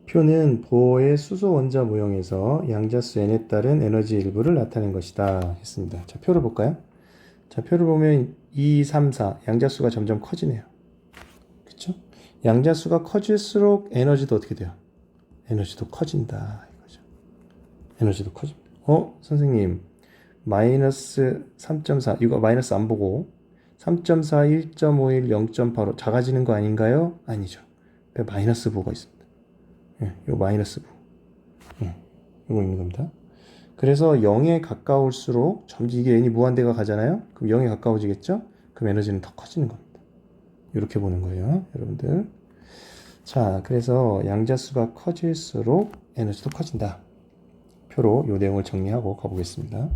표는 보어의 수소 원자 모형에서 양자수 n에 따른 에너지 일부를 나타낸 것이다 했습니다. 자, 표를 볼까요? 자, 표를 보면 2, 3, 4 양자수가 점점 커지네요. 그쵸? 양자수가 커질수록 에너지도 어떻게 돼요? 에너지도 커진다 이거죠. 에너지도 커집니다. 선생님 마이너스 3.4 이거 마이너스 안 보고 3.4, 1.51, 0.85 작아지는 거 아닌가요? 아니죠. 마이너스 부가 있습니다. 요 마이너스 부. 이거 있는 겁니다. 그래서 0에 가까울수록 점점 이게 n이 무한대가 가잖아요. 그럼 0에 가까워지겠죠? 그럼 에너지는 더 커지는 겁니다. 이렇게 보는 거예요, 여러분들. 자, 그래서 양자수가 커질수록 에너지도 커진다. 표로 이 내용을 정리하고 가보겠습니다.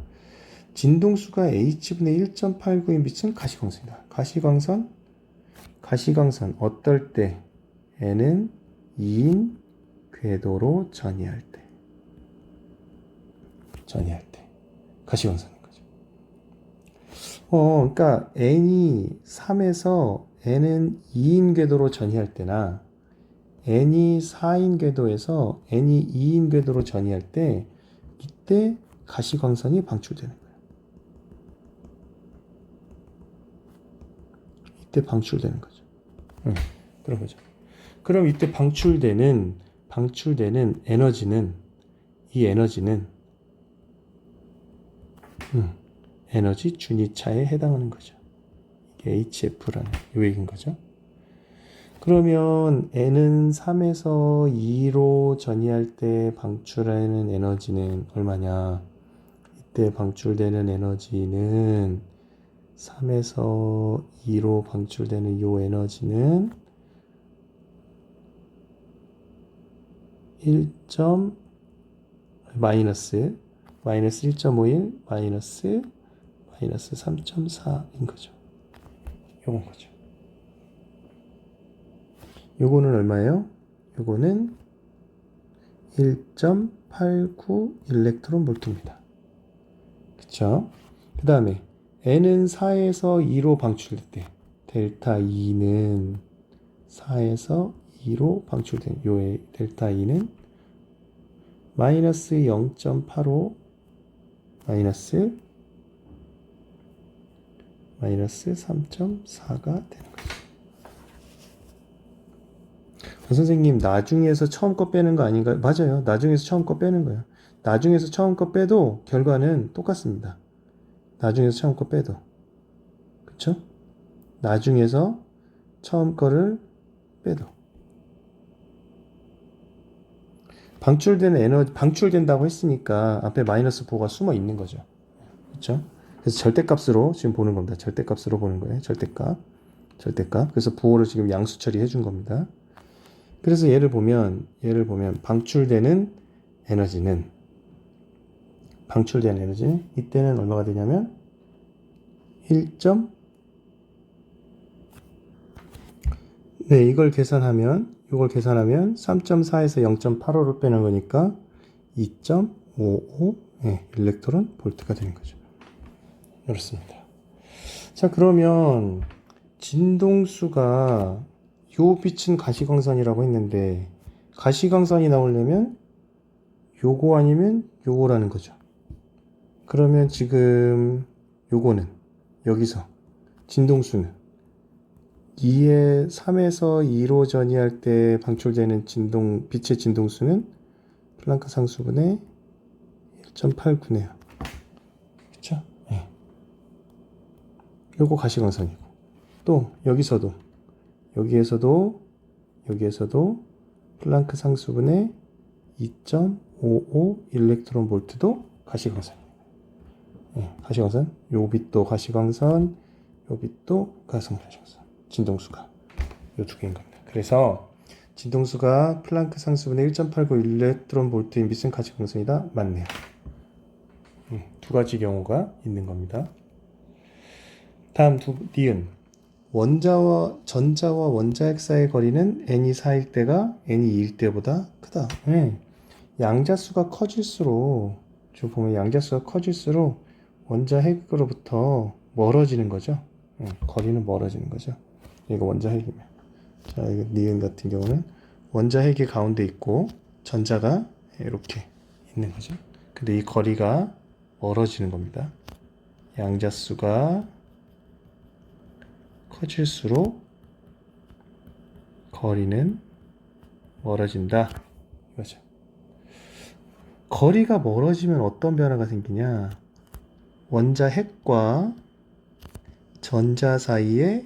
진동수가 h분의 1.89인 빛은 가시광선이다. 가시광선 어떨 때? n은 2인 궤도로 전이할 때 가시광선인 거죠. 그러니까 n이 3에서 n은 2인 궤도로 전이할 때나 n이 4인 궤도에서 n이 2인 궤도로 전이할 때 이때 가시광선이 방출되는 거예요. 이때 방출되는 거죠. 그런 거죠. 그럼 이때 방출되는 에너지는 이 에너지는 에너지 준위차에 해당하는 거죠. 이게 HF라는 요 얘기인 거죠. 그러면 n은 3에서 2로 전이할 때 방출하는 에너지는 얼마냐? 이때 방출되는 에너지는 3에서 2로 방출되는 이 에너지는 1. 마이너스 1.51 마이너스 3.4인 거죠. 요건 거죠. 요거는 얼마예요? 요거는 1.89 일렉트론 볼트입니다. 그쵸? 그 다음에 n은 4에서 2로 방출될 때 델타 E는 4에서 2로 방출된 요의 델타 E는 마이너스 0.85 마이너스 3.4가 되는 거죠. 선생님 나중에서 처음 거 빼는 거 아닌가요? 맞아요. 나중에서 처음 거 빼는 거예요. 나중에서 처음 거 빼도 결과는 똑같습니다. 나중에서 처음 거 빼도. 그쵸? 나중에서 처음 거를 빼도. 방출된다고 했으니까 앞에 마이너스 보가 숨어 있는 거죠. 그쵸? 그래서 절대값으로 지금 보는 겁니다. 절대값으로 보는 거예요. 절대값. 그래서 부호를 지금 양수 처리해 준 겁니다. 그래서 예를 보면 방출되는 에너지는 이때는 얼마가 되냐면 이걸 계산하면 3.4에서 0.85를 빼는 거니까 2.55 일렉트론 볼트가 되는 거죠. 그렇습니다. 자, 그러면 진동수가 요 빛은 가시광선이라고 했는데 가시광선이 나오려면 요거 아니면 요거라는 거죠. 그러면 지금 요거는 여기서 진동수는 3에서 2로 전이할 때 방출되는 빛의 진동수는 플랑크 상수분의 1.89네요. 그쵸? 네. 요거 가시광선이고 또 여기에서도 플랑크 상수분의 2.55 일렉트론 볼트도 가시광선입니다. 가시광선. 요 빛도 가시광선, 요 빛도 가시광선. 진동수가 요 두 개인 겁니다. 그래서 진동수가 플랑크 상수분의 1.89 일렉트론 볼트인 빛은 가시광선이다. 맞네요. 두 가지 경우가 있는 겁니다. 다음 니은. 전자와 원자핵 사이의 거리는 n이 4일 때가 n이 2일 때보다 크다. 양자수가 커질수록 원자핵으로부터 멀어지는 거죠. 거리는 멀어지는 거죠. 이거 원자핵이면. 자, 이거 니은 같은 경우는 원자핵이 가운데 있고 전자가 이렇게 있는 거죠. 근데 이 거리가 멀어지는 겁니다. 양자수가 커질수록 거리는 멀어진다. 이거죠. 거리가 멀어지면 어떤 변화가 생기냐? 원자 핵과 전자 사이에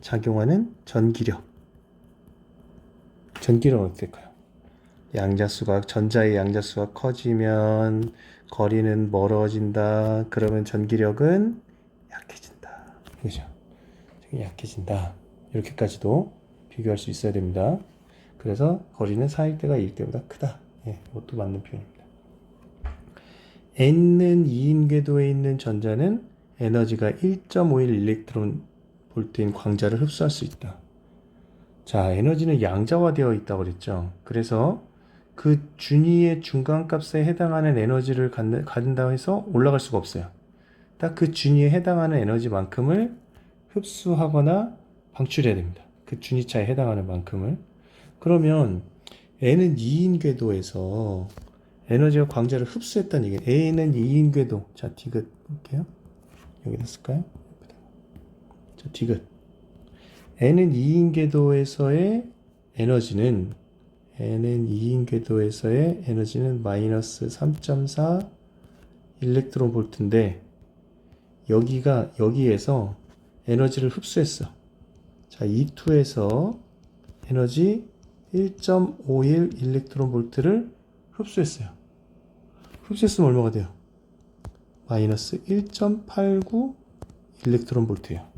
작용하는 전기력은 어떻게 될까요? 전자의 양자수가 커지면 거리는 멀어진다. 그러면 전기력은 약해진다. 그죠? 약해진다. 이렇게까지도 비교할 수 있어야 됩니다. 그래서 거리는 4일 때가 2일 때보다 크다. 예, 이것도 맞는 표현입니다. N는 2인 궤도에 있는 전자는 에너지가 1.51 일렉트론 볼트인 광자를 흡수할 수 있다. 자, 에너지는 양자화되어 있다고 그랬죠. 그래서 그 준위의 중간값에 해당하는 에너지를 갖는다고 해서 올라갈 수가 없어요. 딱 그 준위에 해당하는 에너지만큼을 흡수하거나 방출해야 됩니다. 그 준위차에 해당하는 만큼을. 그러면 N은 2인 궤도에서 에너지가 광자를 흡수했다는 얘기예요. A는 2인 궤도. 자, 디귿 볼게요. 여기다 쓸까요? 자, 디귿. N은 2인 궤도에서의 에너지는 마이너스 3.4 일렉트론 볼트인데 여기에서 에너지를 흡수했어. 자, E2에서 에너지 1.51 일렉트론 볼트를 흡수했어요. 흡수했으면 얼마가 돼요? 마이너스 1.89 일렉트론 볼트예요.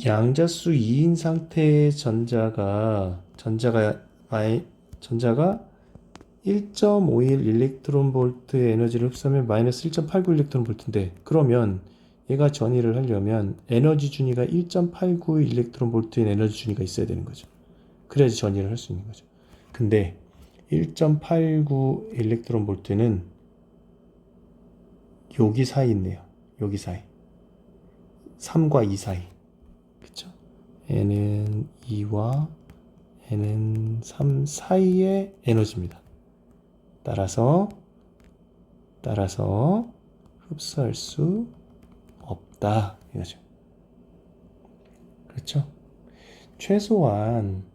양자수 2인 상태의 전자가 1.51 일렉트론 볼트의 에너지를 흡수하면 마이너스 1.89 일렉트론 볼트인데, 그러면 얘가 전이를 하려면 에너지 준위가 1.89 일렉트론 볼트의 에너지 준위가 있어야 되는 거죠. 그래야지 전이를 할 수 있는 거죠. 근데 1.89 일렉트론 볼트는 여기 사이 있네요. 여기 사이. 3과 2 사이. 그쵸? N은 2와 N은 3 사이의 에너지입니다. 따라서 흡수할 수 없다. 이거죠. 그렇죠? 최소한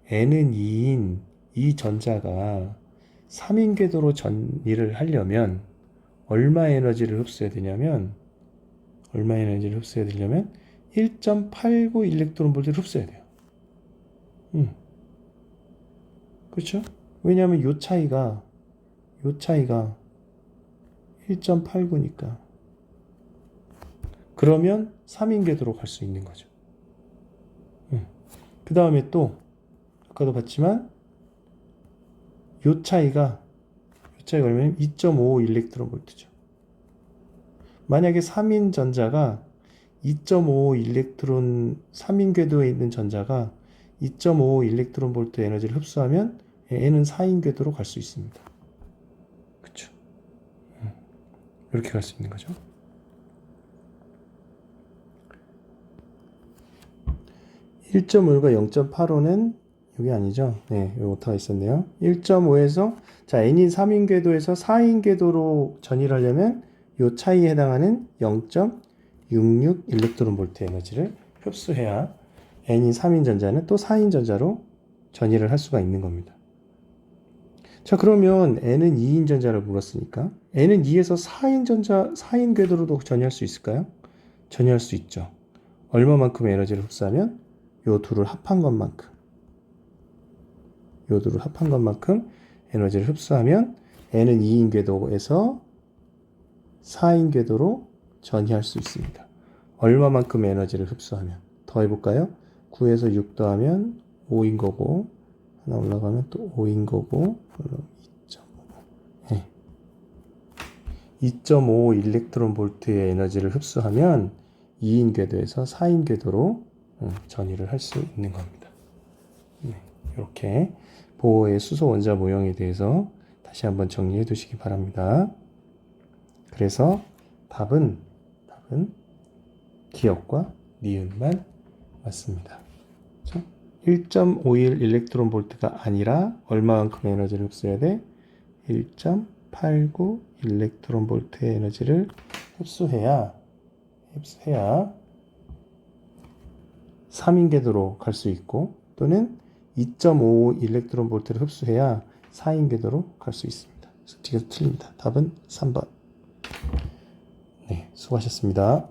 N은 2인 이 전자가 3인 궤도로 전이를 하려면 얼마 에너지를 흡수해야 되냐면 1.89 일렉트론 볼트를 흡수해야 돼요. 그렇죠? 왜냐하면 요 차이가 1.89니까. 그러면 3인 궤도로 갈 수 있는 거죠. 그 다음에 또 아까도 봤지만 요 차이가 얼마냐면 2.55 일렉트론 볼트죠. 만약에 3인 전자가 2.55 일렉트론 3인 궤도에 있는 전자가 2.55 일렉트론 볼트 에너지를 흡수하면 N은 4인 궤도로 갈 수 있습니다. 그렇죠? 이렇게 갈 수 있는 거죠. 1.5과 0.85는 여기 아니죠? 네, 여기 오타가 있었네요. 1.5에서 자, N인 3인 궤도에서 4인 궤도로 전이를 하려면 이 차이에 해당하는 0.66 일렉트론 볼트 에너지를 흡수해야 N인 3인 전자는 또 4인 전자로 전이를 할 수가 있는 겁니다. 자, 그러면 N은 2인 전자를 물었으니까 N은 2에서 4인 궤도로도 전이할 수 있을까요? 전이할 수 있죠. 얼마만큼 에너지를 흡수하면 요 둘을 합한 것만큼 에너지를 흡수하면 N은 2인 궤도에서 4인 궤도로 전이할 수 있습니다. 얼마만큼 에너지를 흡수하면 더 해볼까요? 9에서 6 더하면 5인 거고 하나 올라가면 또 5인 거고 2.5. 네. 2.5 일렉트론 볼트의 에너지를 흡수하면 2인 궤도에서 4인 궤도로 전이를 할 수 있는 겁니다. 네, 이렇게 보호의 수소 원자 모형에 대해서 다시 한번 정리해 두시기 바랍니다. 그래서 답은 기억과 니은만 맞습니다. 그렇죠? 1.51 일렉트론 볼트가 아니라 얼마만큼의 에너지를 흡수해야 돼? 1.89 일렉트론 볼트의 에너지를 흡수해야 3인 궤도로 갈 수 있고, 또는 2.55 일렉트론 볼트를 흡수해야 4인 궤도로 갈 수 있습니다. 그래서 뒤에서 틀립니다. 답은 3번. 네, 수고하셨습니다.